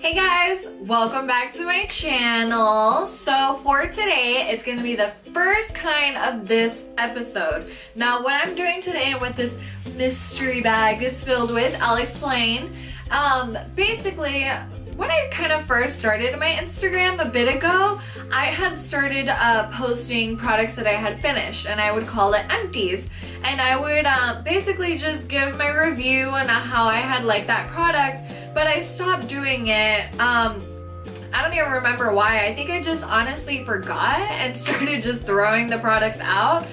Hey guys, welcome back to my channel. So for today, it's going to be the first kind of this episode. Now what I'm doing today with this mystery bag is filled with, I'll explain. Basically, when I kind of first started my Instagram a bit ago, I had started posting products that I had finished, and I would call it Empties. And I would basically just give my review on how I had liked that product, but I stopped doing it. I don't even remember why. I think I just honestly forgot and started just throwing the products out.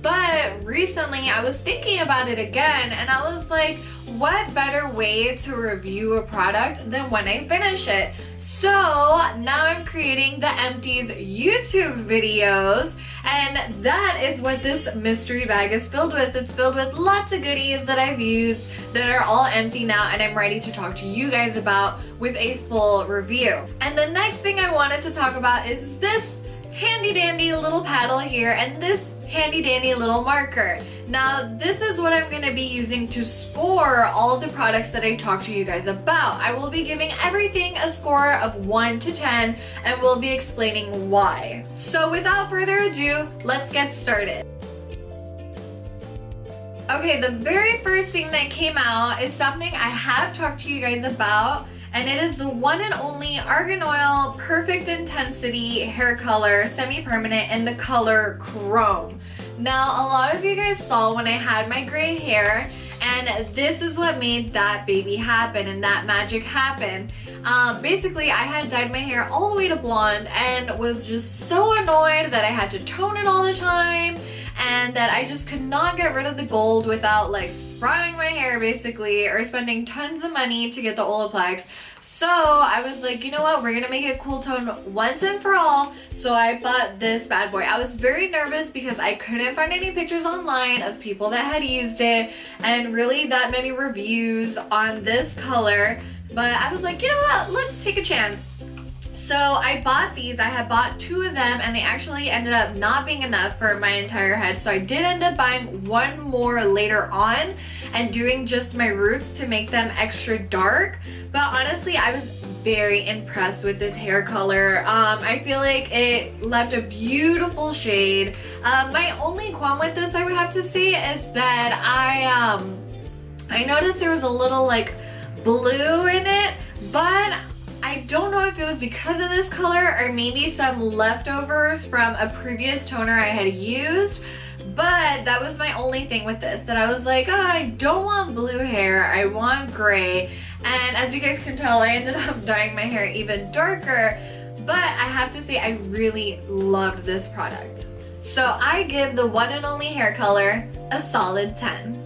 But recently I was thinking about it again, and I was like, what better way to review a product than when I finish it? So now I'm creating the Empties YouTube videos, and that is what this mystery bag is filled with. It's filled with lots of goodies that I've used that are all empty now, and I'm ready to talk to you guys about with a full review. And the next thing I wanted to talk about is this handy dandy little paddle here and this handy dandy little marker. Now this is what I'm going to be using to score all of the products that I talk to you guys about. I will be giving everything a score of 1 to 10 and we'll be explaining why. So without further ado, let's get started. Okay, the very first thing that came out is something I have talked to you guys about, and it is the one and only Argan Oil Perfect Intensity Hair Color Semi-Permanent in the color Chrome. Now, a lot of you guys saw when I had my gray hair, and this is what made that baby happen and that magic happen. Basically, I had dyed my hair all the way to blonde and was just so annoyed that I had to tone it all the time, and that I just could not get rid of the gold without like frying my hair basically, or spending tons of money to get the Olaplex. So I was like, you know what, we're gonna make it cool tone once and for all. So I bought this bad boy. I was very nervous because I couldn't find any pictures online of people that had used it and really that many reviews on this color. But I was like, you know what, let's take a chance. So I bought these. I had bought 2 of them, and they actually ended up not being enough for my entire head. So I did end up buying 1 more later on and doing just my roots to make them extra dark. But honestly, I was very impressed with this hair color. I feel like it left a beautiful shade. My only qualm with this, I would have to say, is that I noticed there was a little like blue in it, but I don't know if it was because of this color or maybe some leftovers from a previous toner I had used, but that was my only thing with this, that I was like, oh, I don't want blue hair, I want gray. And as you guys can tell, I ended up dyeing my hair even darker, but I have to say I really loved this product. So I give the one and only hair color a solid 10.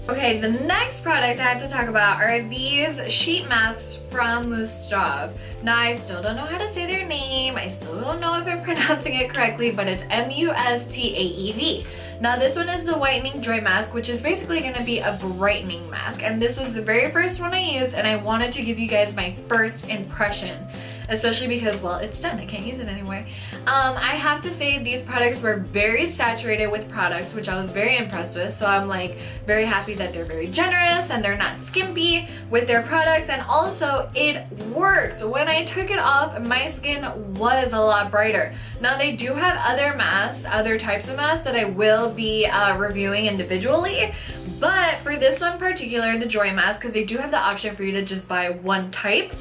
Okay, the next product I have to talk about are these sheet masks from Mustaev. Now, I still don't know how to say their name. I still don't know if I'm pronouncing it correctly, but it's Mustaev. Now, this one is the Whitening Joy mask, which is basically going to be a brightening mask. And this was the very first one I used, and I wanted to give you guys my first impression. Especially because, well, it's done. I can't use it anymore. I have to say these products were very saturated with products, which I was very impressed with. So I'm like very happy that they're very generous and they're not skimpy with their products. And also it worked. When I took it off, my skin was a lot brighter. Now they do have other masks, other types of masks that I will be reviewing individually. But for this one in particular, the Joy mask, because they do have the option for you to just buy one type,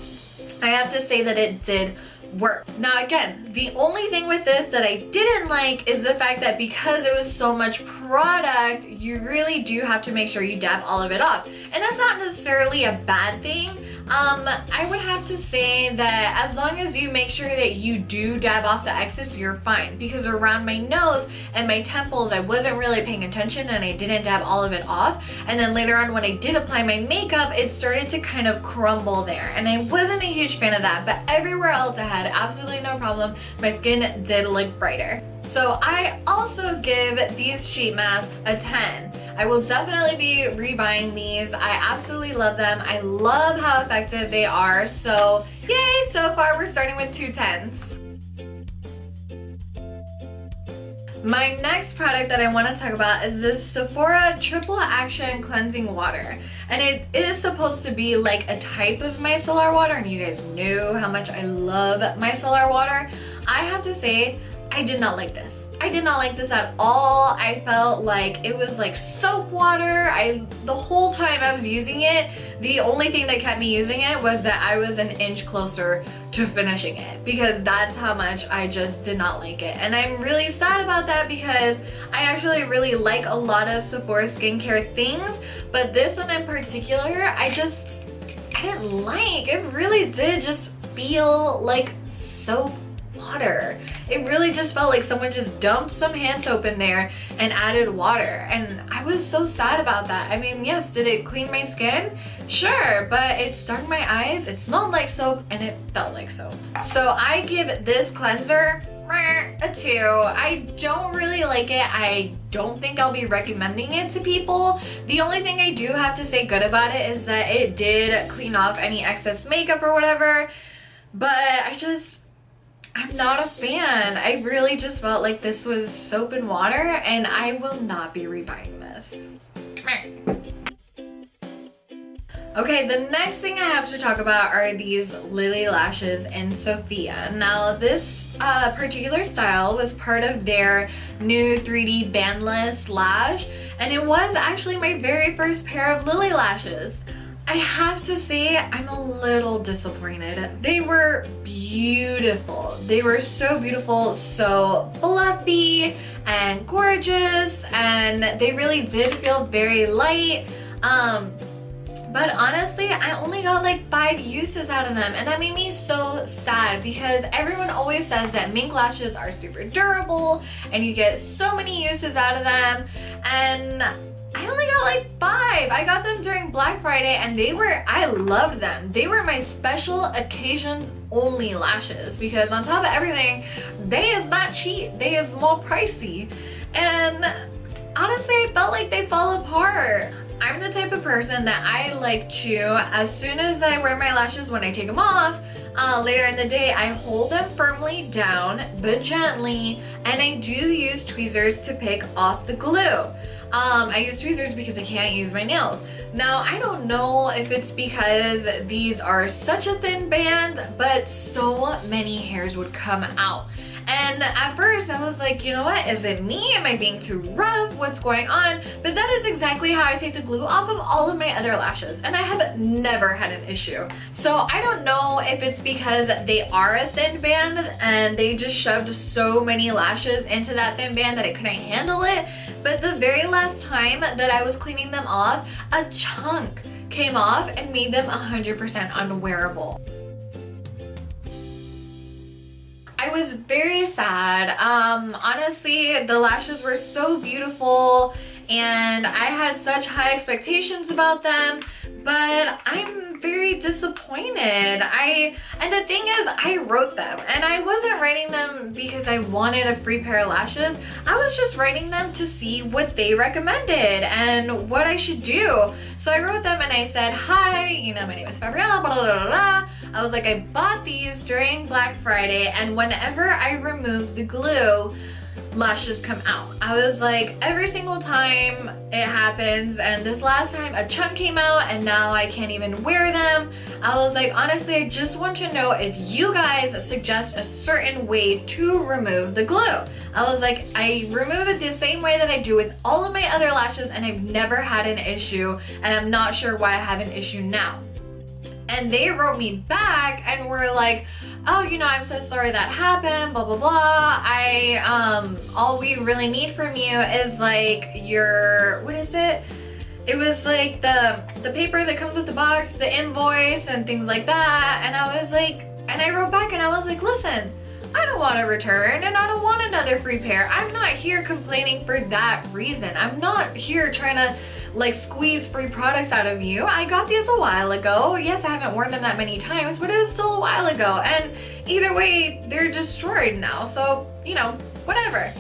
I have to say that it did work. Now again, the only thing with this that I didn't like is the fact that because it was so much product, you really do have to make sure you dab all of it off. And that's not necessarily a bad thing. I would have to say that as long as you make sure that you do dab off the excess, you're fine. Because around my nose and my temples, I wasn't really paying attention and I didn't dab all of it off. And then later on when I did apply my makeup, it started to kind of crumble there. And I wasn't a huge fan of that, but everywhere else I had absolutely no problem. My skin did look brighter. So I also give these sheet masks a 10. I will definitely be rebuying these. I absolutely love them. I love how effective they are. So yay, so far we're starting with 2 10s. My next product that I want to talk about is this Sephora Triple Action Cleansing Water. And it is supposed to be like a type of micellar water, and you guys know how much I love micellar water. I have to say, I did not like this. I did not like this at all. I felt like it was like soap water. The whole time I was using it, the only thing that kept me using it was that I was an inch closer to finishing it, because that's how much I just did not like it. And I'm really sad about that, because I actually really like a lot of Sephora skincare things, but this one in particular, I didn't like. It really did just feel like soap water. It really just felt like someone just dumped some hand soap in there and added water, and I was so sad about that. I mean, yes, did it clean my skin? Sure, but it stung my eyes, it smelled like soap, and it felt like soap. So I give this cleanser a 2. I don't really like it. I don't think I'll be recommending it to people. The only thing I do have to say good about it is that it did clean off any excess makeup or whatever, but I'm not a fan. I really just felt like this was soap and water, and I will not be rebuying this. Okay, the next thing I have to talk about are these Lilly lashes in Sophia. Now, this particular style was part of their new 3D Bandless lash, and it was actually my very first pair of Lilly lashes. I have to say, I'm a little disappointed. They were beautiful. They were so beautiful, so fluffy and gorgeous, and they really did feel very light. But honestly, I only got like 5 uses out of them, and that made me so sad, because everyone always says that mink lashes are super durable and you get so many uses out of them, and I only got like 5. I got them during Black Friday, and I loved them. They were my special occasions only lashes, because on top of everything, they is not cheap. They is more pricey. And honestly, I felt like they fall apart. I'm the type of person that I like to, as soon as I wear my lashes, when I take them off, later in the day, I hold them firmly down, but gently, and I do use tweezers to pick off the glue. I use tweezers because I can't use my nails. Now, I don't know if it's because these are such a thin band, but so many hairs would come out. And at first I was like, you know what, is it me? Am I being too rough? What's going on? But that is exactly how I take the glue off of all of my other lashes, and I have never had an issue. So I don't know if it's because they are a thin band and they just shoved so many lashes into that thin band that I couldn't handle it, but the very last time that I was cleaning them off, a chunk came off and made them 100% unwearable. I was very sad. Honestly, the lashes were so beautiful and I had such high expectations about them, but I'm very disappointed. And the thing is, I wrote them, and I wasn't writing them because I wanted a free pair of lashes. I was just writing them to see what they recommended and what I should do. So I wrote them and I said, hi, you know, my name is Fabriella, blah, blah, blah, blah. I was like, I bought these during Black Friday, and whenever I remove the glue, lashes come out. I was like, every single time it happens, and this last time a chunk came out and now I can't even wear them. I was like, honestly, I just want to know if you guys suggest a certain way to remove the glue. I was like, I remove it the same way that I do with all of my other lashes, and I've never had an issue, and I'm not sure why I have an issue now. And they wrote me back and were like, oh, you know, I'm so sorry that happened, blah, blah, blah. All we really need from you is like your, what is it? It was like the paper that comes with the box, the invoice and things like that. And I was like, and I wrote back and I was like, listen, I don't want to return and I don't want another free pair. I'm not here complaining for that reason. I'm not here trying to like squeeze free products out of you. I got these a while ago. Yes, I haven't worn them that many times, but it was still a while ago. And either way, they're destroyed now. So, you know, whatever.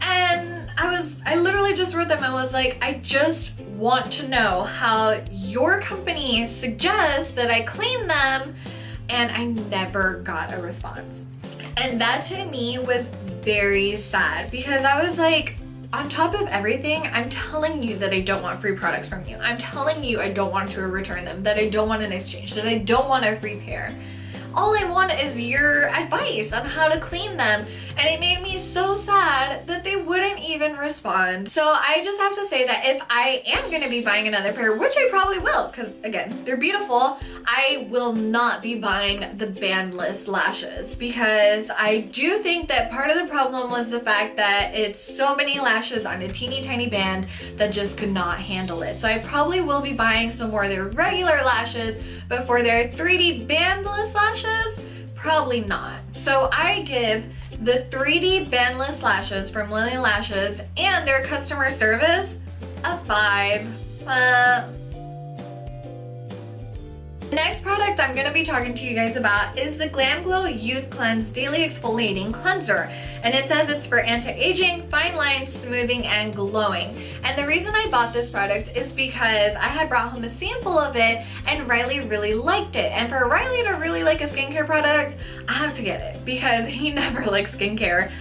And I literally just wrote them. I was like, I just want to know how your company suggests that I clean them. And I never got a response. And that to me was very sad because I was like, on top of everything, I'm telling you that I don't want free products from you. I'm telling you I don't want to return them, that I don't want an exchange, that I don't want a free pair. All I want is your advice on how to clean them. And it made me so sad that they wouldn't even respond. So I just have to say that if I am gonna be buying another pair, which I probably will, because again, they're beautiful, I will not be buying the bandless lashes because I do think that part of the problem was the fact that it's so many lashes on a teeny tiny band that just could not handle it. So I probably will be buying some more of their regular lashes, but for their 3D bandless lashes, probably not. So I give the 3D bandless lashes from Lilly Lashes and their customer service a 5. The next product I'm going to be talking to you guys about is the Glamglow Youth Cleanse Daily Exfoliating Cleanser. And it says it's for anti-aging, fine lines, smoothing, and glowing. And the reason I bought this product is because I had brought home a sample of it and Riley really liked it. And for Riley to really like a skincare product, I have to get it because he never likes skincare.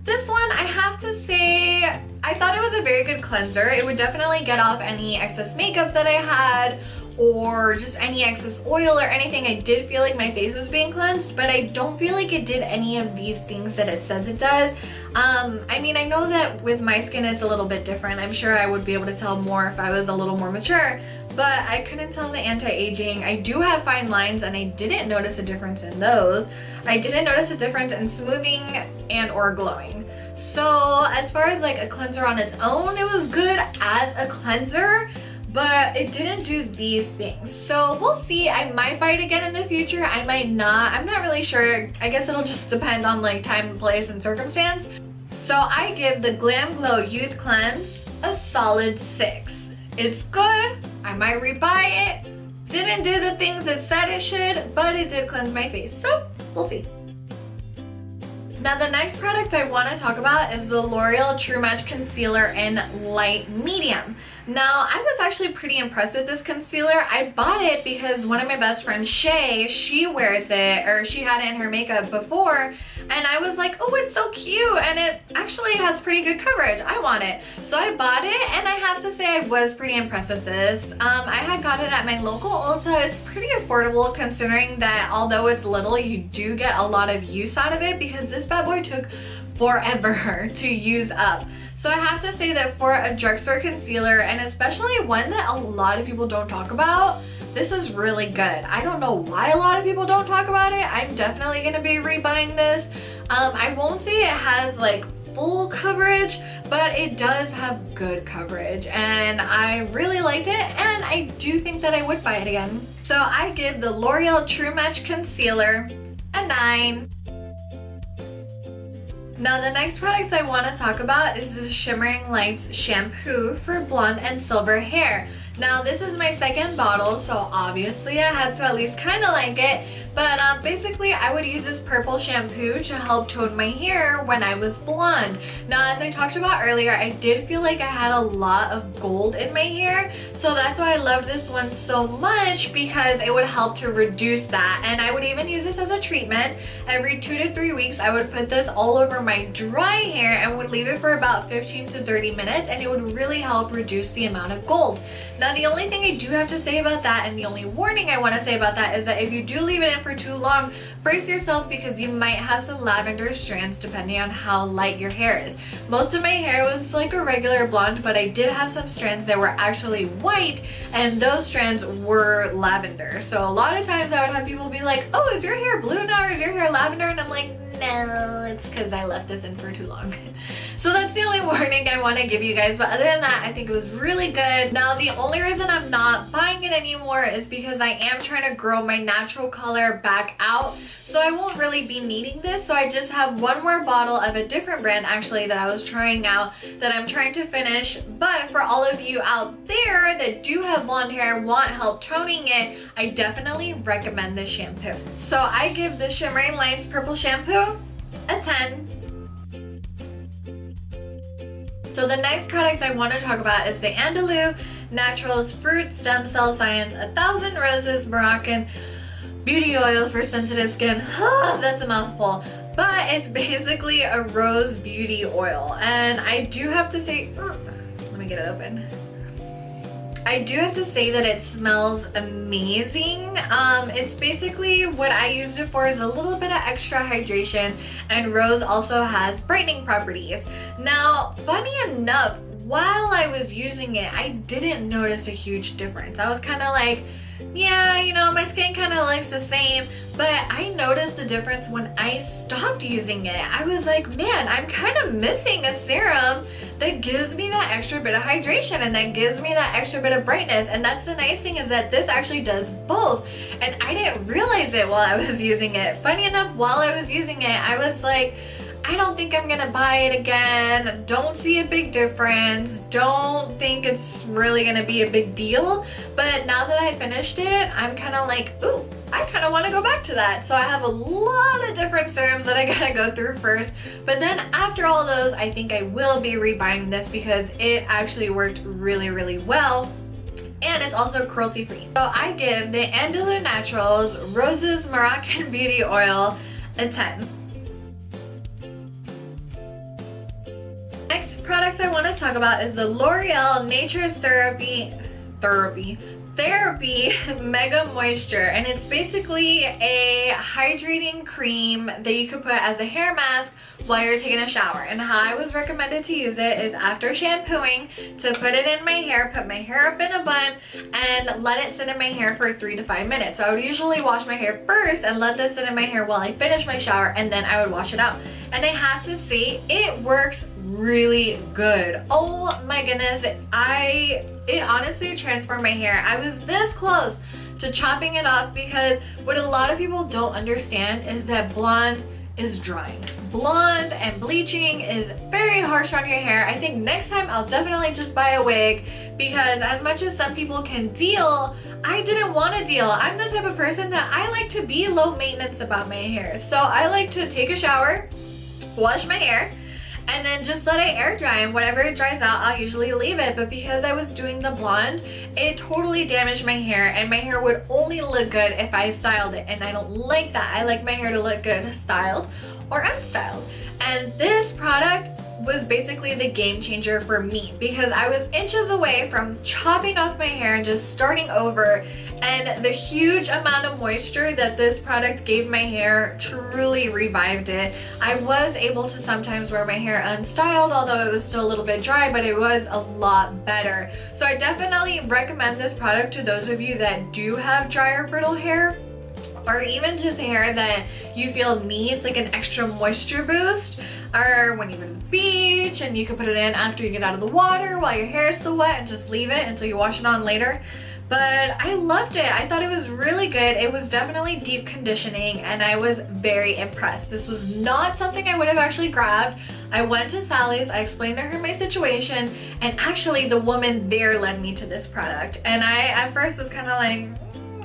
This one, I have to say, I thought it was a very good cleanser. It would definitely get off any excess makeup that I had or just any excess oil or anything. I did feel like my face was being cleansed, but I don't feel like it did any of these things that it says it does. I mean, I know that with my skin it's a little bit different. I'm sure I would be able to tell more if I was a little more mature, but I couldn't tell the anti-aging. I do have fine lines and I didn't notice a difference in those. I didn't notice a difference in smoothing and or glowing. So as far as like a cleanser on its own, it was good as a cleanser, but it didn't do these things. So we'll see. I might buy it again in the future. I might not. I'm not really sure. I guess it'll just depend on like time, place, and circumstance. So I give the Glamglow Youth Cleanse a solid 6. It's good. I might rebuy it. Didn't do the things it said it should, but it did cleanse my face. So we'll see. Now the next product I want to talk about is the L'Oreal True Match Concealer in Light Medium. Now I was actually pretty impressed with this concealer. I bought it because one of my best friends, Shay, she wears it, or she had it in her makeup before, and I was like, oh, it's so cute, and it actually has pretty good coverage. I want it. So I bought it, and I have to say I was pretty impressed with this. I had got it at my local Ulta. It's pretty affordable considering that although it's little, you do get a lot of use out of it because this bad boy took forever to use up. So I have to say that for a drugstore concealer, and especially one that a lot of people don't talk about, this is really good. I don't know why a lot of people don't talk about it. I'm definitely gonna be rebuying this. I won't say it has like full coverage, but it does have good coverage, and I really liked it, and I do think that I would buy it again. So I give the L'Oreal True Match Concealer a 9. Now the next products I want to talk about is the Shimmering Lights shampoo for blonde and silver hair. Now this is my second bottle, so obviously I had to at least kind of like it, but basically I would use this purple shampoo to help tone my hair when I was blonde. Now as I talked about earlier, I did feel like I had a lot of gold in my hair, so that's why I loved this one so much, because it would help to reduce that. And I would even use this as a treatment. Every 2 to 3 weeks I would put this all over my dry hair and would leave it for about 15 to 30 minutes, and it would really help reduce the amount of gold. Now the only thing I do have to say about that, and the only warning I want to say about that, is that if you do leave it in for too long, brace yourself because you might have some lavender strands depending on how light your hair is. Most of my hair was like a regular blonde, but I did have some strands that were actually white, and those strands were lavender. So a lot of times I would have people be like, oh, is your hair blue now, or is your hair lavender? And I'm like, no, it's because I left this in for too long. So that's the only warning I want to give you guys, but other than that, I think it was really good. Now the only reason I'm not buying it anymore is because I am trying to grow my natural color back out, so I won't really be needing this. So I just have one more bottle of a different brand actually that I was trying out that I'm trying to finish. But for all of you out there that do have blonde hair, want help toning it, I definitely recommend this shampoo. So I give the Shimmering Lights Purple Shampoo a 10. So the next product I want to talk about is the Andalou Naturals Fruit Stem Cell Science 1000 Roses Moroccan Beauty Oil for Sensitive Skin. That's a mouthful. but it's basically a rose beauty oil. And I do have to say, let me get it open. I do have to say that it smells amazing. It's basically what I used it for is a little bit of extra hydration, and rose also has brightening properties. Now, funny enough, while I was using it, I didn't notice a huge difference. I was kind of like, yeah, you know, my skin kind of looks the same, but I noticed the difference when I stopped using it. I was like, man, I'm kind of missing a serum that gives me that extra bit of hydration and that gives me that extra bit of brightness. And that's the nice thing, is that this actually does both. And I didn't realize it while I was using it. Funny enough, while I was using it, I was like, I don't think I'm gonna buy it again. Don't see a big difference. Don't think it's really gonna be a big deal. But now that I finished it, I'm kind of like, ooh, I kind of want to go back to that. So I have a lot of different serums that I gotta go through first. But then after all those, I think I will be rebuying this because it actually worked really, really well. And it's also cruelty free. So I give the Andalou Naturals Roses Moroccan Beauty Oil a 10. Next products I want to talk about is the L'Oreal Nature's Therapy Mega Moisture, and it's basically a hydrating cream that you could put as a hair mask while you're taking a shower. And how I was recommended to use it is after shampooing, to put it in my hair, put my hair up in a bun, and let it sit in my hair for 3 to 5 minutes. So I would usually wash my hair first and let this sit in my hair while I finish my shower, and then I would wash it out. And I have to say, it works really good. Oh my goodness, it honestly transformed my hair. I was this close to chopping it off, because what a lot of people don't understand is that blonde is drying. Blonde and bleaching is very harsh on your hair. I think next time I'll definitely just buy a wig, because as much as some people can deal, I didn't want to deal. I'm the type of person that I like to be low maintenance about my hair. So I like to take a shower, wash my hair, and then just let it air dry, and whenever it dries out, I'll usually leave it. But because I was doing the blonde, it totally damaged my hair, and my hair would only look good if I styled it, and I don't like that. I like my hair to look good styled or unstyled. And this product was basically the game changer for me, because I was inches away from chopping off my hair and just starting over. And the huge amount of moisture that this product gave my hair truly revived it. I was able to sometimes wear my hair unstyled, although it was still a little bit dry, but it was a lot better. So I definitely recommend this product to those of you that do have dry or brittle hair, or even just hair that you feel needs like an extra moisture boost, or when you go to the beach and you can put it in after you get out of the water while your hair is still wet and just leave it until you wash it on later. But I loved it. I thought it was really good. It was definitely deep conditioning, and I was very impressed. This was not something I would have actually grabbed. I went to Sally's, I explained to her my situation, and actually the woman there led me to this product. And I at first was kind of like,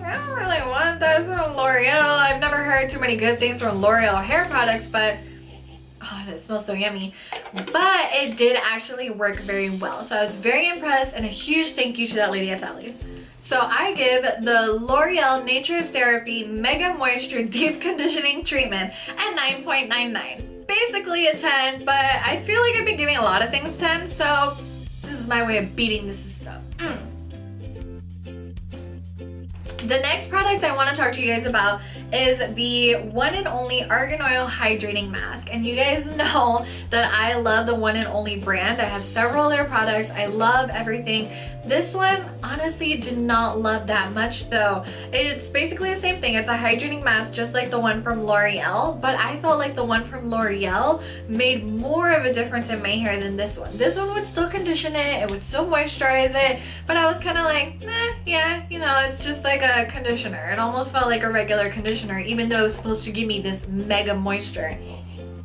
I don't really want this from L'Oreal. I've never heard too many good things from L'Oreal hair products, but oh, it smells so yummy. But it did actually work very well. So I was very impressed, and a huge thank you to that lady at Sally's. So I give the L'Oreal Nature's Therapy Mega Moisture Deep Conditioning Treatment a 9.99. Basically a 10, but I feel like I've been giving a lot of things 10, so this is my way of beating the system. The next product I want to talk to you guys about is the one and only Argan Oil Hydrating Mask. And you guys know that I love the One and Only brand. I have several of their products. I love everything. This one, honestly, did not love that much though. It's basically the same thing. It's a hydrating mask just like the one from L'Oreal, but I felt like the one from L'Oreal made more of a difference in my hair than this one. This one would still condition it, it would still moisturize it, but I was kind of like, yeah, you know, it's just like a conditioner. It almost felt like a regular conditioner, even though it was supposed to give me this mega moisture.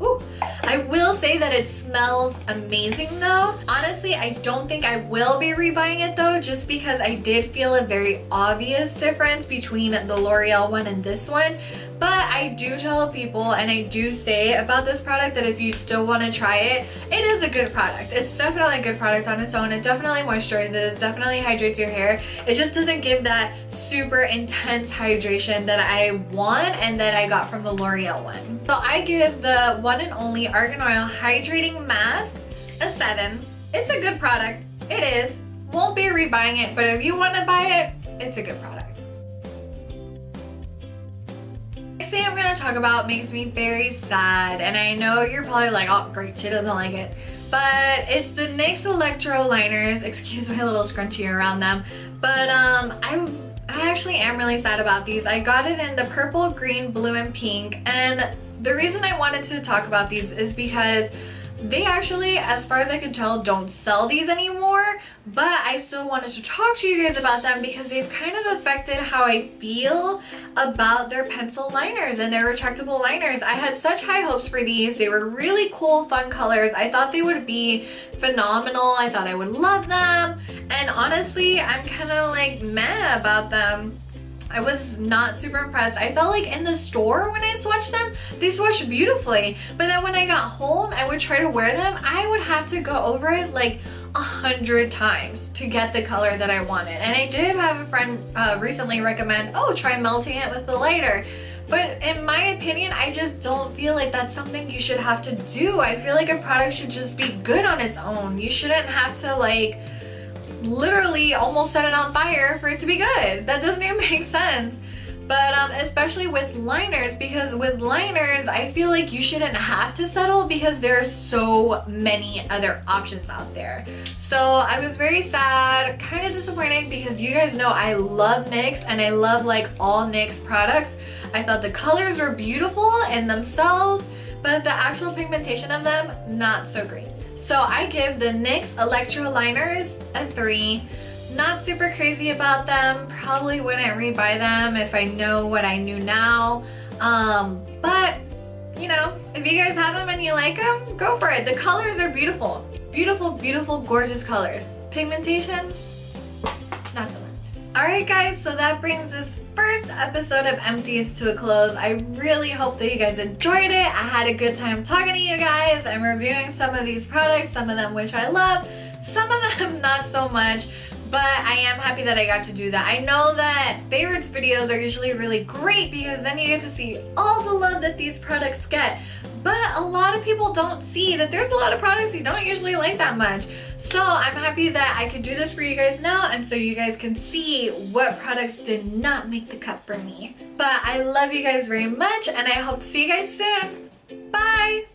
Ooh. I will say that it smells amazing though. Honestly, I don't think I will be rebuying it though, just because I did feel a very obvious difference between the L'Oreal one and this one. But I do tell people, and I do say about this product, that if you still want to try it, it is a good product. It's definitely a good product on its own. It definitely moisturizes, definitely hydrates your hair. It just doesn't give that super intense hydration that I want and that I got from the L'Oreal one. So I give the One and Only Argan Oil Hydrating Mask a 7. It's a good product. It is. Won't be rebuying it, but if you want to buy it, it's a good product. Next thing I'm going to talk about makes me very sad, and I know you're probably like, oh great, she doesn't like it. But it's the NYX Electro liners. Excuse my little scrunchie around them. But I actually am really sad about these. I got it in the purple, green, blue, and pink. And the reason I wanted to talk about these is because they actually, as far as I can tell, don't sell these anymore. But I still wanted to talk to you guys about them because they've kind of affected how I feel about their pencil liners and their retractable liners. I had such high hopes for these. They were really cool, fun colors. I thought they would be phenomenal. I thought I would love them. And honestly, I'm kind of like meh about them. I was not super impressed. I felt like in the store when I swatched them, they swatched beautifully. But then when I got home and would try to wear them, I would have to go over it like 100 times to get the color that I wanted. And I did have a friend recently recommend, oh, try melting it with the lighter. But in my opinion, I just don't feel like that's something you should have to do. I feel like a product should just be good on its own. You shouldn't have to like literally almost set it on fire for it to be good. That doesn't even make sense. But especially with liners, because with liners I feel like you shouldn't have to settle because there are so many other options out there. So I was very sad, kind of disappointed, because you guys know I love NYX and I love like all NYX products. I thought the colors were beautiful in themselves, but the actual pigmentation of them, not so great. So I give the NYX Electro liners a 3. Not super crazy about them. Probably wouldn't rebuy them if I know what I knew now. But, you know, if you guys have them and you like them, go for it. The colors are beautiful. Beautiful, beautiful, gorgeous colors. Pigmentation, not so much. Alright guys, so that brings this first episode of Empties to a close. I really hope that you guys enjoyed it. I had a good time talking to you guys. I'm reviewing some of these products, some of them which I love, some of them not so much, but I am happy that I got to do that. I know that favorites videos are usually really great because then you get to see all the love that these products get. But a lot of people don't see that there's a lot of products you don't usually like that much. So I'm happy that I could do this for you guys now, and so you guys can see what products did not make the cut for me. But I love you guys very much, and I hope to see you guys soon. Bye!